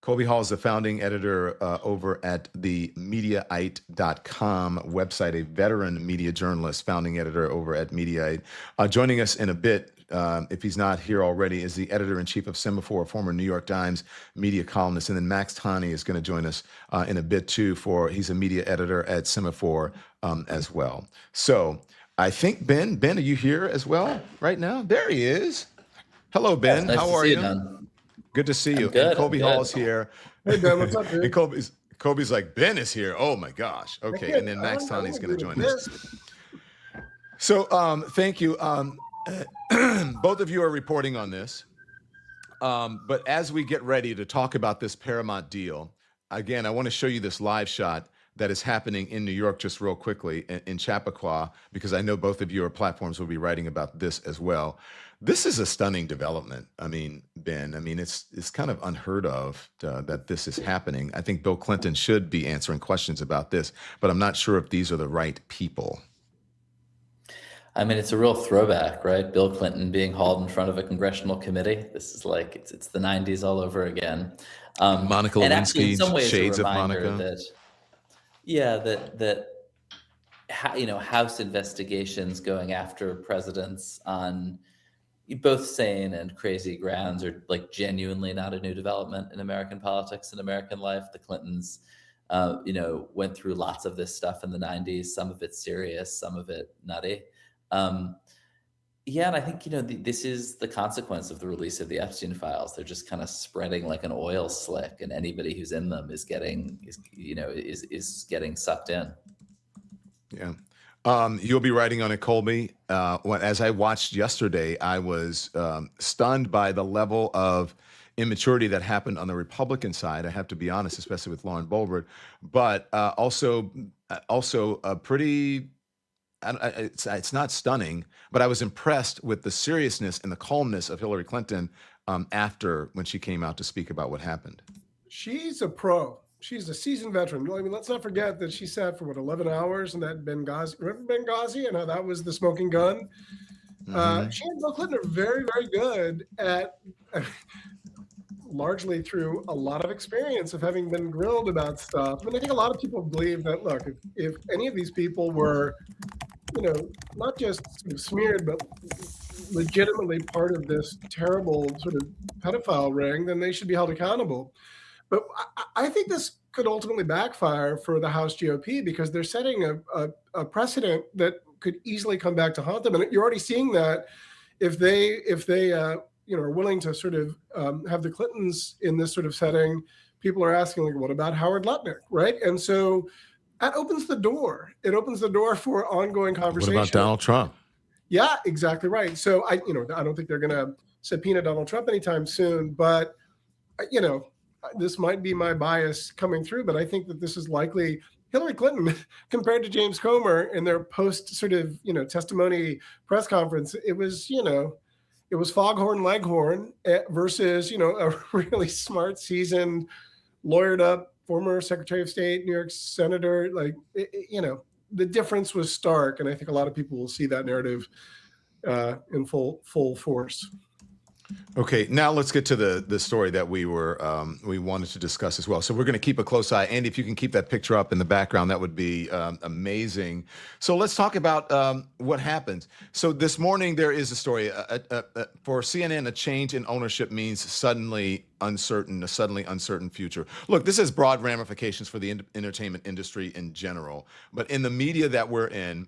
Colby Hall is the founding editor over at the Mediaite.com website, a veteran media journalist, founding editor over at Mediaite. Joining us in a bit, if he's not here already, is the editor-in-chief of Semaphore, former New York Times media columnist. And then Max Tani is going to join us in a bit too, he's a media editor at Semaphore as well. So I think, Ben, are you here as well right now? There he is. Hello, Ben. Nice How to are see you? Dan. Good to see you. I'm good, And Colby I'm good. Hall's here. Hey, Ben, what's up, dude? And Colby's like, Ben is here. Oh my gosh. Okay. And then Max Tani's going to join us. So thank you. Both of you are reporting on this. But as we get ready to talk about this Paramount deal, again, I want to show you this live shot that is happening in New York just real quickly in Chappaqua, because I know both of your platforms will be writing about this as well. This is a stunning development. I mean, Ben, it's kind of unheard of that this is happening. I think Bill Clinton should be answering questions about this, but I'm not sure if these are the right people. I mean, it's a real throwback, right? Bill Clinton being hauled in front of a congressional committee. This is like, it's the 90s all over again. Monica Lewinsky, shades of Monica. House investigations going after presidents on both sane and crazy grounds are like genuinely not a new development in American politics and American life. The Clintons, went through lots of this stuff in the 90s, some of it serious, some of it nutty. And I think, this is the consequence of the release of the Epstein files. They're just kind of spreading like an oil slick, and anybody who's in them is getting sucked in. Yeah. You'll be writing on it, Colby. As I watched yesterday, I was stunned by the level of immaturity that happened on the Republican side. I have to be honest, especially with Lauren Boebert, but also a pretty. It's not stunning, but I was impressed with the seriousness and the calmness of Hillary Clinton when she came out to speak about what happened. She's a pro. She's a seasoned veteran. I mean, let's not forget that she sat for 11 hours in that Benghazi. Remember Benghazi and how that was the smoking gun? Mm-hmm. She and Bill Clinton are very, very good at, largely through a lot of experience of having been grilled about stuff. I mean, I think a lot of people believe that, look, if any of these people were, not just sort of smeared, but legitimately part of this terrible sort of pedophile ring, then they should be held accountable. But I think this could ultimately backfire for the House GOP, because they're setting a precedent that could easily come back to haunt them. And you're already seeing that if they are willing to sort of have the Clintons in this sort of setting, people are asking, like, what about Howard Lutnick, right? And so that opens the door. It opens the door for ongoing conversation. What about Donald Trump? Yeah, exactly right. So I don't think they're going to subpoena Donald Trump anytime soon, but this might be my bias coming through, but I think that this is likely Hillary Clinton compared to James Comer in their post sort of, testimony press conference. It was foghorn leghorn versus, a really smart, seasoned, lawyered up former Secretary of State, New York Senator. Like, the difference was stark. And I think a lot of people will see that narrative in full force. Okay, now let's get to the story that we wanted to discuss as well. So we're going to keep a close eye. Andy, if you can keep that picture up in the background, that would be amazing. So let's talk about what happened. So this morning there is a story for CNN. A change in ownership means a suddenly uncertain future. Look, this has broad ramifications for the entertainment industry in general, but in the media that we're in.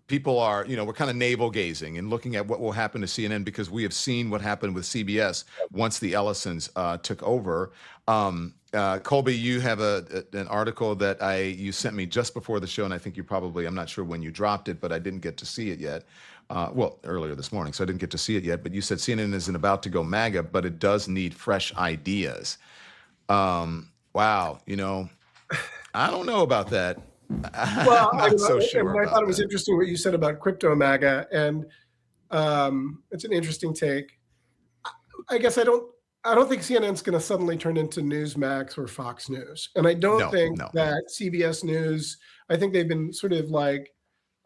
People are, we're kind of navel gazing and looking at what will happen to CNN, because we have seen what happened with CBS once the Ellisons took over. Colby, you have an article that you sent me just before the show, and I think I'm not sure when you dropped it, but I didn't get to see it yet. Earlier this morning, so I didn't get to see it yet. But you said CNN isn't about to go MAGA, but it does need fresh ideas. Wow, I don't know about that. Well, I'm not so sure. I thought it was interesting what you said about crypto MAGA, and it's an interesting take. I guess I don't think CNN's going to suddenly turn into Newsmax or Fox News, and I don't think that CBS News. I think they've been sort of like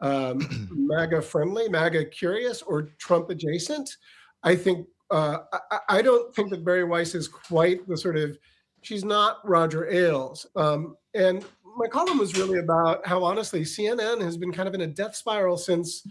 MAGA friendly, MAGA curious, or Trump adjacent. I think I don't think that Barry Weiss is quite the sort of she's not Roger Ailes. And my column was really about how, honestly, CNN has been kind of in a death spiral since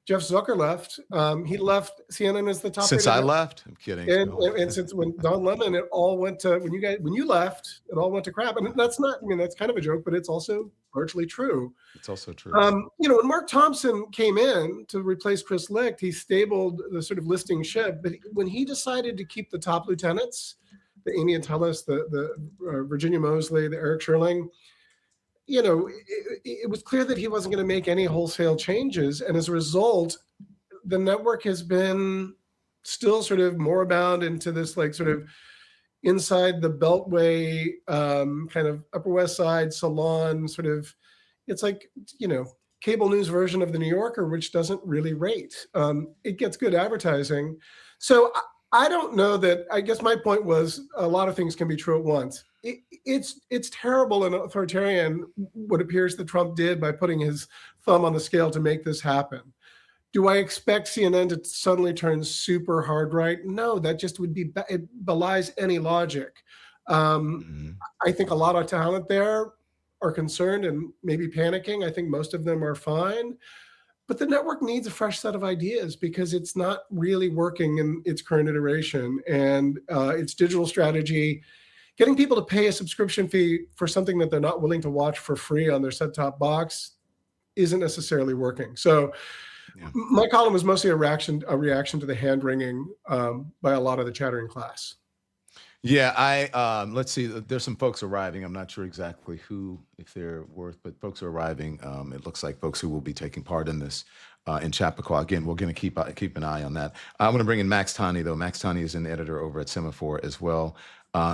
Jeff Zucker left. He left CNN as the top Since rated I left? I'm kidding. and since when Don Lemon, it all went to when you left, it all went to crap. And that's not, I mean, that's kind of a joke, but it's also largely true. It's also true. When Mark Thompson came in to replace Chris Licht, he stabled the sort of listing ship. But when he decided to keep the top lieutenants, the Amy Attellis, the Virginia Mosley, the Eric Sherling, it was clear that he wasn't going to make any wholesale changes. And as a result, the network has been still sort of moribund into this like sort of inside the Beltway kind of Upper West Side salon sort of, it's like, cable news version of the New Yorker, which doesn't really rate. It gets good advertising. So I don't know that, I guess my point was a lot of things can be true at once. It's terrible and authoritarian what appears that Trump did by putting his thumb on the scale to make this happen. Do I expect CNN to suddenly turn super hard right? No, that just would be, it belies any logic. I think a lot of talent there are concerned and maybe panicking. I think most of them are fine. But the network needs a fresh set of ideas because it's not really working in its current iteration. And its digital strategy, getting people to pay a subscription fee for something that they're not willing to watch for free on their set-top box isn't necessarily working. So my column was mostly a reaction to the hand-wringing by a lot of the chattering class. Yeah, let's see. There's some folks arriving. I'm not sure exactly who, if they're worth, but folks are arriving. It looks like folks who will be taking part in this in Chappaqua. Again, we're going to keep an eye on that. I want to bring in Max Tani, though. Max Tani is an editor over at Semaphore as well.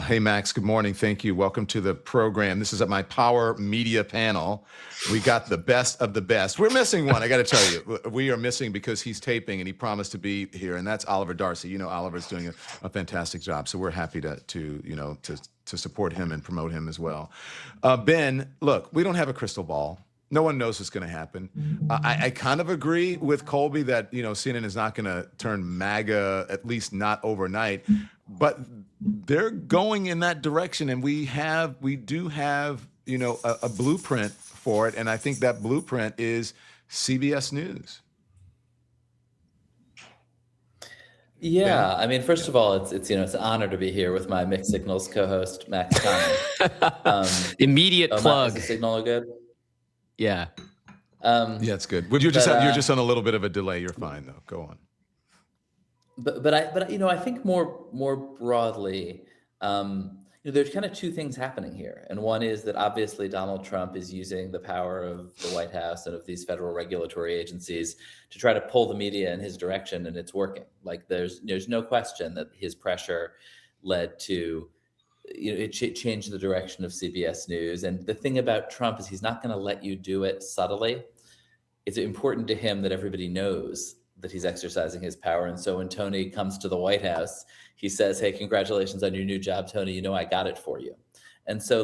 Hey, Max, good morning. Thank you. Welcome to the program. This is at my Power Media panel. We got the best of the best. We're missing one, I got to tell you. We are missing because he's taping and he promised to be here, and that's Oliver Darcy. Oliver's doing a fantastic job, so we're happy to support him and promote him as well. Ben, look, we don't have a crystal ball. No one knows what's going to happen. I kind of agree with Colby that CNN is not going to turn MAGA, at least not overnight, but they're going in that direction, and we do have a blueprint for it, and I think that blueprint is CBS News. Yeah, I mean, first of all, it's it's an honor to be here with my Mixed Signals co-host Max Tani. Immediate plug. Max, is the signal good? Yeah. Yeah, it's good. Would you you're just on a little bit of a delay. You're fine though. Go on. But I think more broadly, there's kind of two things happening here, and one is that obviously Donald Trump is using the power of the White House and of these federal regulatory agencies to try to pull the media in his direction, and it's working. Like there's no question that his pressure led to it changed the direction of CBS News. And the thing about Trump is he's not going to let you do it subtly. It's important to him that everybody knows that he's exercising his power. And so when Tony comes to the White House, he says, hey, congratulations on your new job, Tony. I got it for you. And so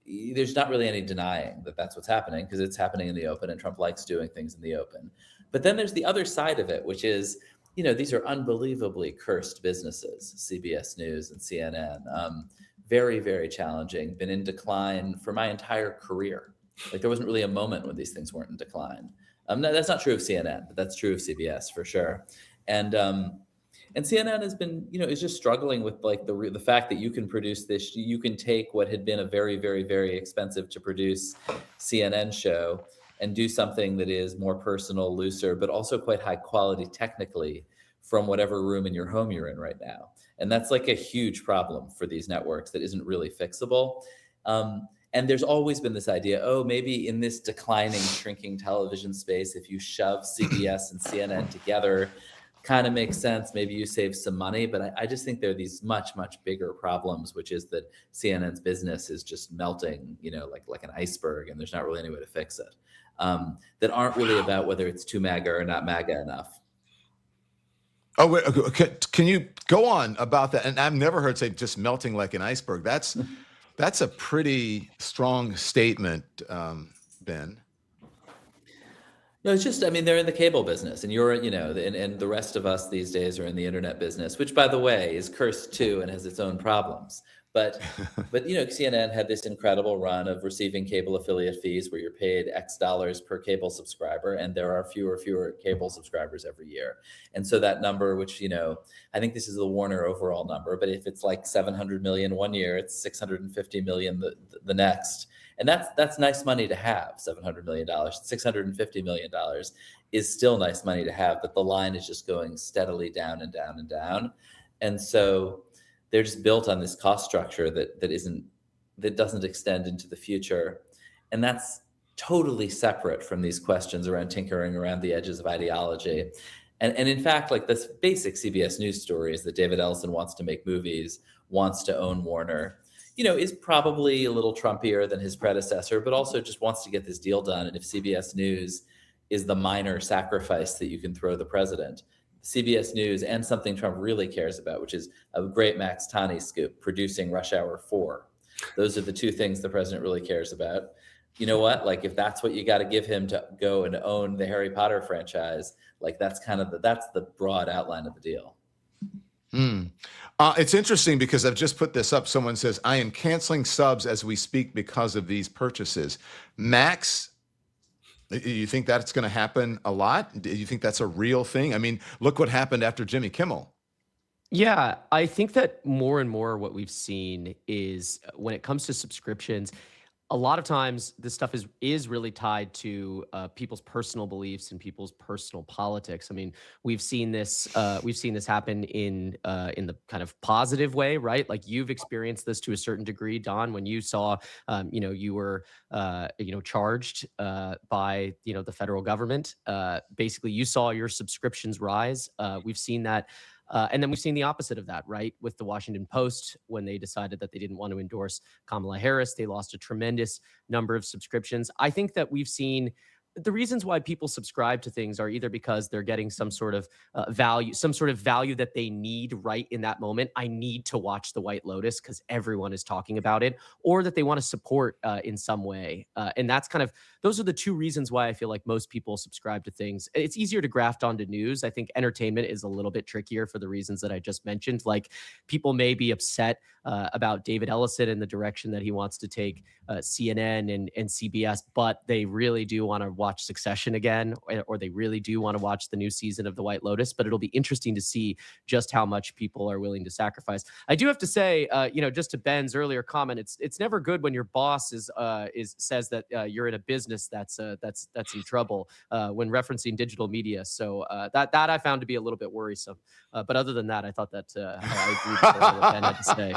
there's not really any denying that that's what's happening because it's happening in the open and Trump likes doing things in the open. But then there's the other side of it, which is, these are unbelievably cursed businesses, CBS News and CNN. Very, very challenging, been in decline for my entire career. There wasn't really a moment when these things weren't in decline. No, that's not true of CNN, but that's true of CBS for sure. And CNN has been, is just struggling with the fact that you can produce this, you can take what had been a very, very, very expensive to produce CNN show and do something that is more personal, looser, but also quite high quality technically from whatever room in your home you're in right now. And that's a huge problem for these networks that isn't really fixable. And there's always been this idea, maybe in this declining, shrinking television space, if you shove CBS and CNN together, kind of makes sense. Maybe you save some money, but I just think there are these much, much bigger problems, which is that CNN's business is just melting, like an iceberg, and there's not really any way to fix it. That aren't really about whether it's too MAGA or not MAGA enough. Oh, wait, can you go on about that? And I've never heard say just melting like an iceberg. That's a pretty strong statement, Ben. No, it's just, they're in the cable business, and you're, and the rest of us these days are in the internet business, which, by the way, is cursed too and has its own problems. But CNN had this incredible run of receiving cable affiliate fees where you're paid X dollars per cable subscriber, and there are fewer cable subscribers every year. And so that number, which I think this is the Warner overall number, but if it's like 700 million one year, it's 650 million the next. And that's nice money to have. $700 million, $650 million is still nice money to have, but the line is just going steadily down and down and down. And so they're just built on this cost structure that doesn't extend into the future. And that's totally separate from these questions around tinkering around the edges of ideology. And in fact, like this basic CBS News story is that David Ellison wants to make movies, wants to own Warner, is probably a little Trumpier than his predecessor, but also just wants to get this deal done. And if CBS News is the minor sacrifice that you can throw the president, CBS News and something Trump really cares about, which is a great Max Tani scoop, producing Rush Hour 4. Those are the two things the president really cares about. You know what? Like, if that's what you got to give him to go and own the Harry Potter franchise, like that's the broad outline of the deal. It's interesting because I've just put this up. Someone says, I am canceling subs as we speak because of these purchases. Max, you think that's going to happen a lot? Do you think that's a real thing? I mean, look what happened after Jimmy Kimmel. Yeah, I think that more and more what we've seen is when it comes to subscriptions, a lot of times this stuff is really tied to people's personal beliefs and people's personal politics. I mean, we've seen this happen in the kind of positive way, right? Like, you've experienced this to a certain degree, Don, when you saw, you were, charged by, the federal government. Basically, you saw your subscriptions rise. We've seen that. And then we've seen the opposite of that, right? With the Washington Post, when they decided that they didn't want to endorse Kamala Harris, they lost a tremendous number of subscriptions. I think that we've seen the reasons why people subscribe to things are either because they're getting some sort of value that they need right in that moment. I need to watch The White Lotus because everyone is talking about it, or that they want to support in some way. And those are the two reasons why I feel like most people subscribe to things. It's easier to graft onto news. I think entertainment is a little bit trickier for the reasons that I just mentioned. Like, people may be upset about David Ellison and the direction that he wants to take CNN and CBS, but they really do want to watch Succession again, or they really do want to watch the new season of The White Lotus. But it'll be interesting to see just how much people are willing to sacrifice. I do have to say, just to Ben's earlier comment, it's never good when your boss says that you're in a business that's in trouble when referencing digital media. So that I found to be a little bit worrisome. But other than that, I thought that I agreed with what Ben had to say.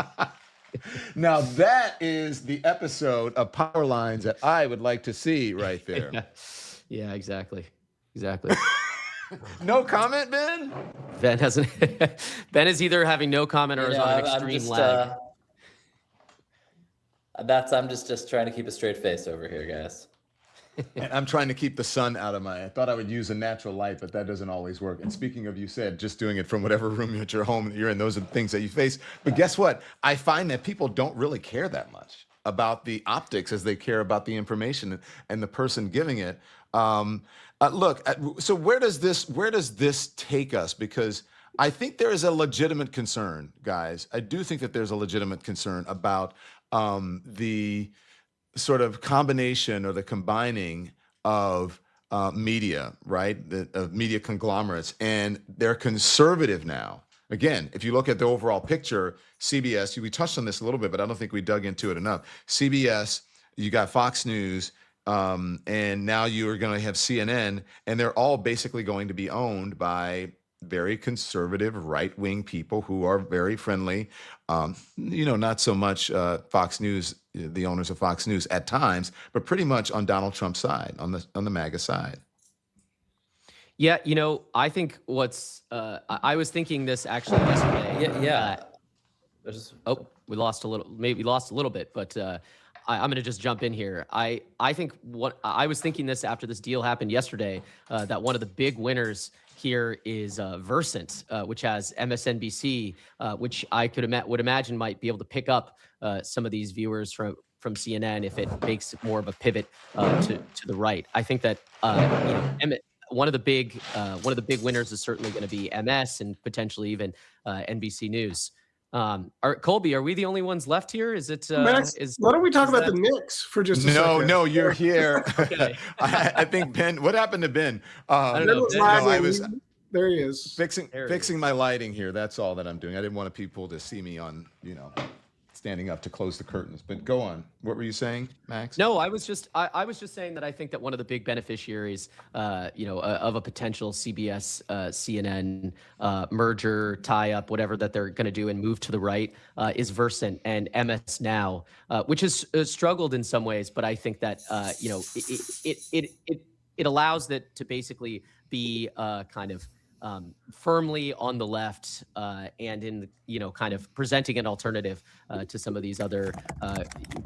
Now that is the episode of Power Lines that I would like to see right there. Yeah, exactly. No comment, Ben? Ben hasn't. Ben is either having no comment or is on an extreme lag. I'm just trying to keep a straight face over here, guys. And I'm trying to keep the sun out of I thought I would use a natural light, but that doesn't always work. And speaking of, you said just doing it from whatever room at your home you're in, those are the things that you face. But guess what? I find that people don't really care that much about the optics as they care about the information and the person giving it. Look, so where does this take us? Because I think there is a legitimate concern, guys. I do think that there's a legitimate concern about the sort of combination or the combining of media, right? Of media conglomerates, and they're conservative now. Again, if you look at the overall picture, CBS, we touched on this a little bit, but I don't think we dug into it enough. CBS, you got Fox News, and now you are going to have CNN, and they're all basically going to be owned by very conservative right-wing people who are very friendly. Not so much Fox News, the owners of Fox News at times, but pretty much on Donald Trump's side, on the MAGA side. Yeah, I think I was thinking this actually yesterday. Yeah. We lost a little bit, but I'm going to just jump in here. I think what I was thinking this after this deal happened yesterday, that one of the big winners here is Versant, which has MSNBC, which I would imagine might be able to pick up some of these viewers from CNN if it makes more of a pivot to the right. I think that one of the big winners is certainly going to be MS and potentially even NBC News. Colby, are we the only ones left here? Is it? Max, Is why don't we talk is about that- the Knicks for just a No, second? no, you're here. Okay. I think Ben. What happened to Ben? I don't Ben know. was Ben- No, lagging. I was There he is. fixing There it is. my lighting here. That's all that I'm doing. I didn't want people to see me on, standing up to close the curtains. But go on. What were you saying, Max? No, I was just saying that I think that one of the big beneficiaries, of a potential CBS CNN merger tie up, whatever that they're going to do and move to the right, is Versant and MS Now, which has struggled in some ways, but I think that it allows that to basically be kind of firmly on the left and in kind of presenting an alternative to some of these other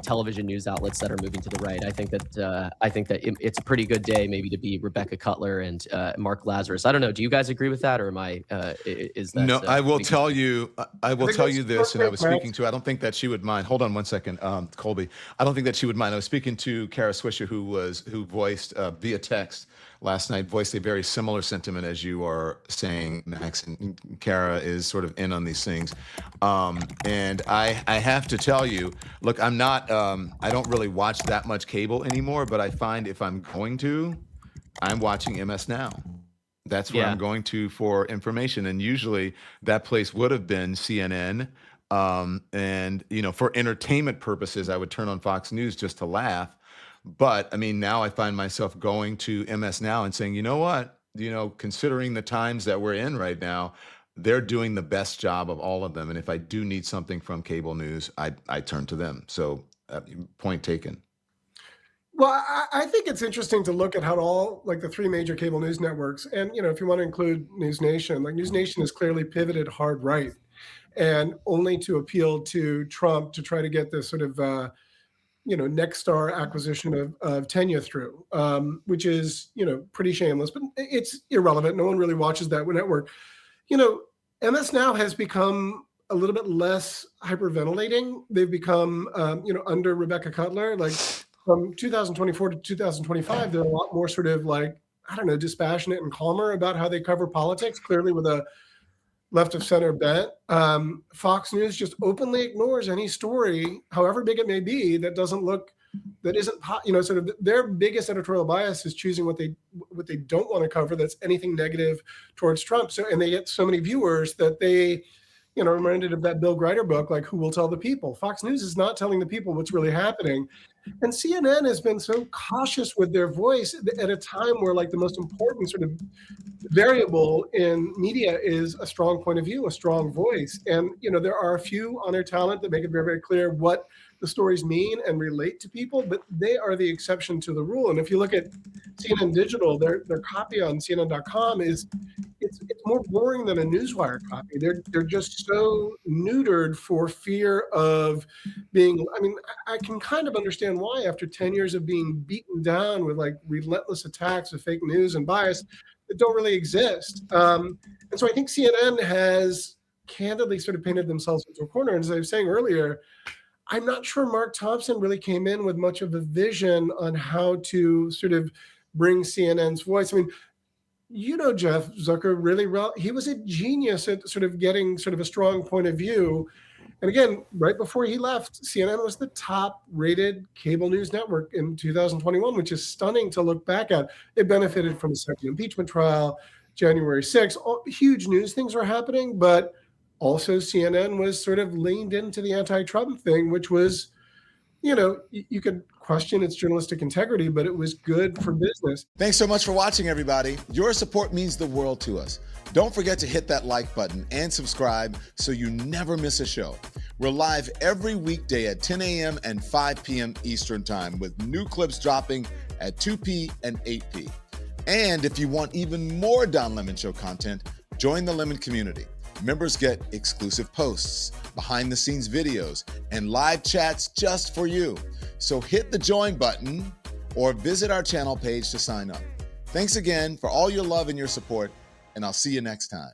television news outlets that are moving to the right. I think that it's a pretty good day maybe to be Rebecca Cutler and Mark Lazarus. I don't know. Do you guys agree with that, or am I? Is that? No, I will tell you. I will think tell that's you this, and I was perfect, speaking to. I don't think that she would mind. Hold on one second, Colby. I don't think that she would mind. I was speaking to Kara Swisher, who voiced via text last night, voiced a very similar sentiment as you are saying, Max. And Kara is sort of in on these things. And I have to tell you, look, I'm not. I don't really watch that much cable anymore, but I find if I'm going to, I'm watching MS Now. That's where Yeah. I'm going to for information. And usually that place would have been CNN. And, for entertainment purposes, I would turn on Fox News just to laugh. But I mean, now I find myself going to MS Now and saying, you know what, considering the times that we're in right now, they're doing the best job of all of them. And if I do need something from cable news, I turn to them. So point taken. Well, I think it's interesting to look at how all like the three major cable news networks, and if you want to include News Nation, like News Nation has clearly pivoted hard right, and only to appeal to Trump to try to get this sort of next star acquisition of tenure through, which is pretty shameless, but it's irrelevant. No one really watches that network. MS Now has become a little bit less hyperventilating. They've become under Rebecca Cutler, like from 2024 to 2025, they're a lot more sort of like, I don't know, dispassionate and calmer about how they cover politics, clearly with a left of center bent. Fox News just openly ignores any story, however big it may be, that isn't sort of their biggest editorial bias is choosing what they don't want to cover that's anything negative towards Trump. So, and they get so many viewers that they, reminded of that Bill Greider book, like Who Will Tell the People? Fox News is not telling the people what's really happening. And CNN has been so cautious with their voice at a time where like the most important sort of variable in media is a strong point of view, a strong voice. And, there are a few on their talent that make it very, very clear what the stories mean and relate to people, but they are the exception to the rule. And if you look at CNN Digital, their copy on CNN.com it's more boring than a newswire copy. They're just so neutered for fear of being. I mean, I can kind of understand why after 10 years of being beaten down with like relentless attacks of fake news and bias that don't really exist. And so I think CNN has candidly sort of painted themselves into a corner. And as I was saying earlier, I'm not sure Mark Thompson really came in with much of a vision on how to sort of bring CNN's voice. I mean, Jeff Zucker really well. He was a genius at sort of getting sort of a strong point of view. And again, right before he left, CNN was the top rated cable news network in 2021, which is stunning to look back at. It benefited from the second impeachment trial, January 6th. All, huge news things were happening, but also CNN was sort of leaned into the anti-Trump thing, which was, you could question its journalistic integrity, but it was good for business. Thanks so much for watching, everybody. Your support means the world to us. Don't forget to hit that like button and subscribe so you never miss a show. We're live every weekday at 10 a.m. and 5 p.m. Eastern Time with new clips dropping at 2 p. and 8 p. And if you want even more Don Lemon Show content, join the Lemon community. Members get exclusive posts, behind-the-scenes videos, and live chats just for you. So hit the join button or visit our channel page to sign up. Thanks again for all your love and your support, and I'll see you next time.